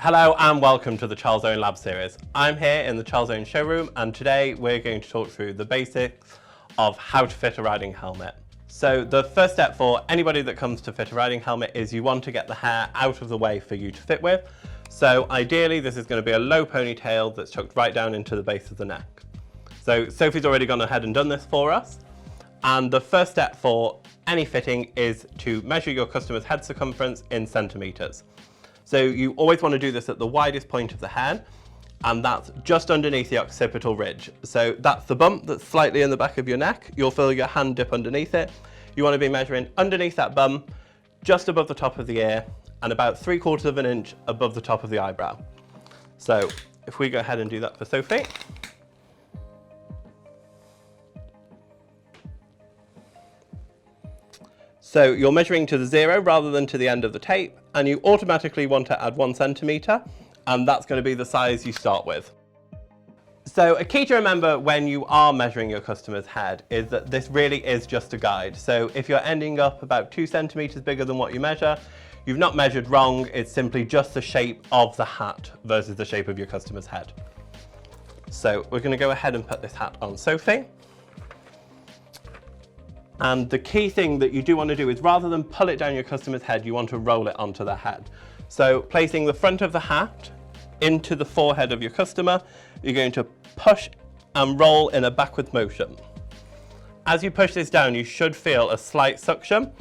Hello and welcome to the Charles Owen Lab series. I'm here in the Charles Owen showroom and today we're going to talk through the basics of how to fit a riding helmet. So the first step for anybody that comes to fit a riding helmet is you want to get the hair out of the way for you to fit with. So ideally this is going to be a low ponytail that's tucked right down into the base of the neck. So Sophie's already gone ahead and done this for us. And the first step for any fitting is to measure your customer's head circumference in centimetres. So you always want to do this at the widest point of the head, and that's just underneath the occipital ridge. So that's the bump that's slightly in the back of your neck. You'll feel your hand dip underneath it. You want to be measuring underneath that bump, just above the top of the ear, and about 3/4 of an inch above the top of the eyebrow. So if we go ahead and do that for Sophie. So you're measuring to the 0 rather than to the end of the tape, and you automatically want to add 1 centimetre, and that's going to be the size you start with. So a key to remember when you are measuring your customer's head is that this really is just a guide. So if you're ending up about 2 centimetres bigger than what you measure, you've not measured wrong, it's simply just the shape of the hat versus the shape of your customer's head. So we're going to go ahead and put this hat on Sophie. And the key thing that you do want to do is rather than pull it down your customer's head, you want to roll it onto their head. So placing the front of the hat into the forehead of your customer, you're going to push and roll in a backward motion. As you push this down, you should feel a slight suction.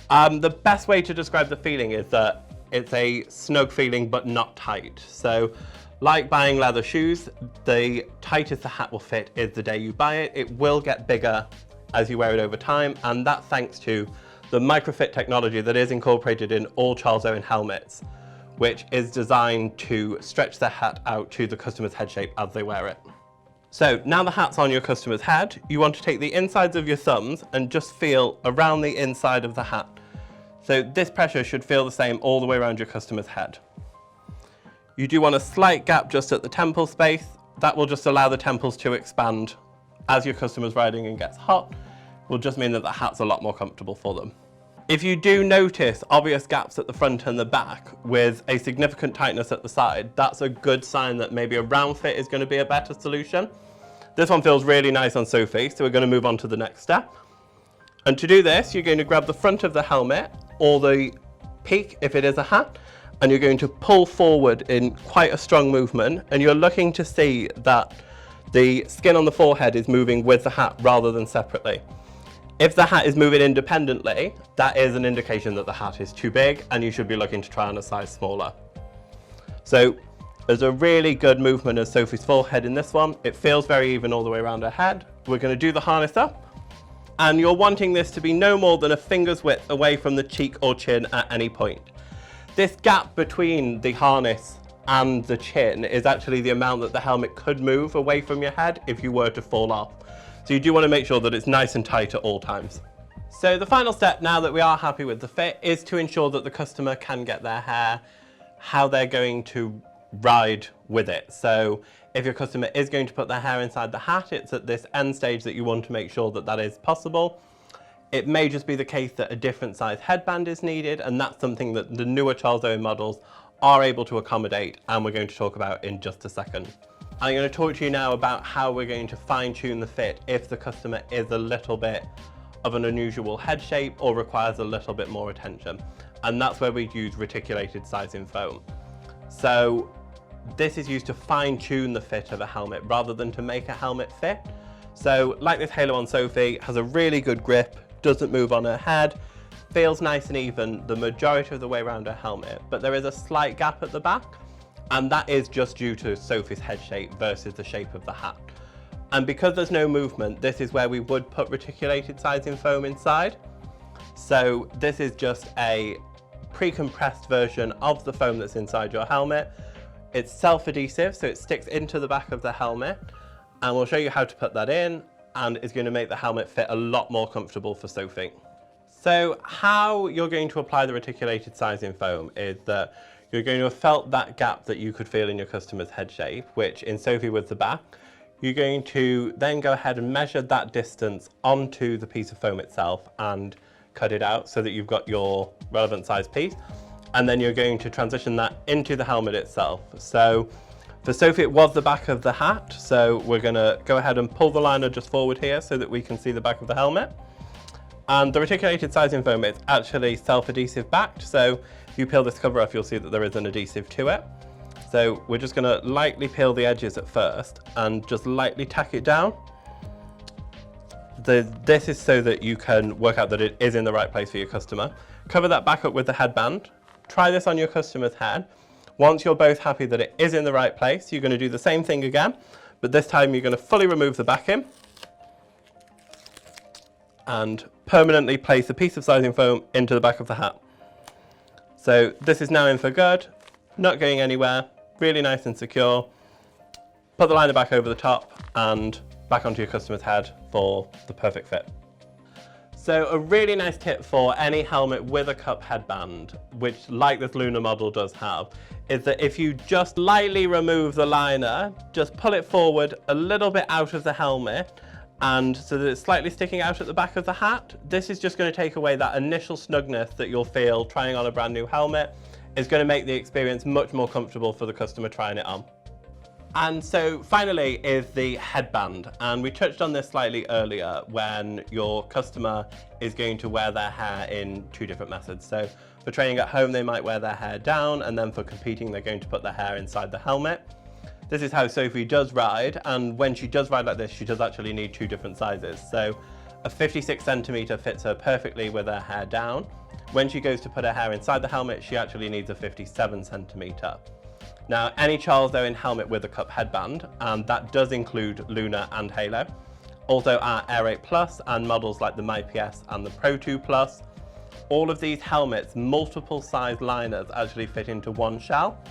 The best way to describe the feeling is that it's a snug feeling but not tight. So like buying leather shoes, the tightest the hat will fit is the day you buy it. It will get bigger as you wear it over time, and that's thanks to the microfit technology that is incorporated in all Charles Owen helmets, which is designed to stretch the hat out to the customer's head shape as they wear it. So now the hat's on your customer's head, you want to take the insides of your thumbs and just feel around the inside of the hat. So this pressure should feel the same all the way around your customer's head. You do want a slight gap just at the temple space. That will just allow the temples to expand as your customer's riding and gets hot. Will just mean that the hat's a lot more comfortable for them. If you do notice obvious gaps at the front and the back with a significant tightness at the side, that's a good sign that maybe a round fit is going to be a better solution. This one feels really nice on Sophie, so we're going to move on to the next step. And to do this, you're going to grab the front of the helmet or the peak if it is a hat, and you're going to pull forward in quite a strong movement, and you're looking to see that the skin on the forehead is moving with the hat rather than separately. If the hat is moving independently, that is an indication that the hat is too big and you should be looking to try on a size smaller. So there's a really good movement of Sophie's forehead in this one. It feels very even all the way around her head. We're going to do the harness up, and you're wanting this to be no more than a finger's width away from the cheek or chin at any point. This gap between the harness and the chin is actually the amount that the helmet could move away from your head if you were to fall off. So you do want to make sure that it's nice and tight at all times. So the final step, now that we are happy with the fit, is to ensure that the customer can get their hair how they're going to ride with it. So if your customer is going to put their hair inside the hat, it's at this end stage that you want to make sure that that is possible. It may just be the case that a different size headband is needed, and that's something that the newer Charles Owen models are able to accommodate, and we're going to talk about in just a second. I'm going to talk to you now about how we're going to fine tune the fit if the customer is a little bit of an unusual head shape or requires a little bit more attention. And that's where we use reticulated sizing foam. So this is used to fine tune the fit of a helmet rather than to make a helmet fit. So like this halo on Sophie, has a really good grip, doesn't move on her head, feels nice and even the majority of the way around her helmet, but there is a slight gap at the back, and that is just due to Sophie's head shape versus the shape of the hat. And because there's no movement, this is where we would put reticulated sizing foam inside. So this is just a pre-compressed version of the foam that's inside your helmet. It's self-adhesive, so it sticks into the back of the helmet, and we'll show you how to put that in, and it's going to make the helmet fit a lot more comfortable for Sophie. So how you're going to apply the reticulated sizing foam is that you're going to have felt that gap that you could feel in your customer's head shape, which in Sophie was the back. You're going to then go ahead and measure that distance onto the piece of foam itself and cut it out so that you've got your relevant size piece. and then you're going to transition that into the helmet itself. So for Sophie, it was the back of the hat, so we're going to go ahead and pull the liner just forward here so that we can see the back of the helmet. And the reticulated sizing foam is actually self-adhesive backed, so if you peel this cover off, you'll see that there is an adhesive to it. So we're just going to lightly peel the edges at first and just lightly tack it down. This is so that you can work out that it is in the right place for your customer. Cover that back up with the headband. Try this on your customer's head. Once you're both happy that it is in the right place, you're going to do the same thing again, but this time you're going to fully remove the backing and permanently place a piece of sizing foam into the back of the hat. So this is now in for good, not going anywhere, really nice and secure. Put the liner back over the top and back onto your customer's head for the perfect fit. So a really nice tip for any helmet with a cup headband, which like this Luna model does have, is that if you just lightly remove the liner, just pull it forward a little bit out of the helmet, and so that it's slightly sticking out at the back of the hat. This is just going to take away that initial snugness that you'll feel trying on a brand new helmet. It's going to make the experience much more comfortable for the customer trying it on. And so finally is the headband, and we touched on this slightly earlier when your customer is going to wear their hair in two different methods. So for training at home, they might wear their hair down, and then for competing, they're going to put their hair inside the helmet. This is how Sophie does ride, and when she does ride like this, she does actually need two different sizes. So a 56 centimeter fits her perfectly with her hair down. When she goes to put her hair inside the helmet, she actually needs a 57 centimeter. Now, any Charles Owen helmet with a cup headband, and that does include Luna and Halo. Also our Air 8 Plus and models like the MyPS and the Pro 2 Plus. All of these helmets, multiple size liners actually fit into one shell.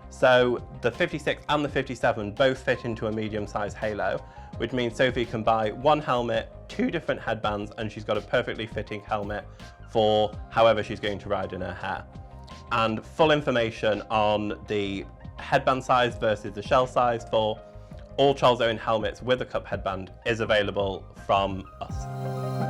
So the 56 and the 57 both fit into a medium size Halo, which means Sophie can buy one helmet, two different headbands, and she's got a perfectly fitting helmet for however she's going to ride in her hair. And full information on the headband size versus the shell size for all Charles Owen helmets with a cup headband is available from us.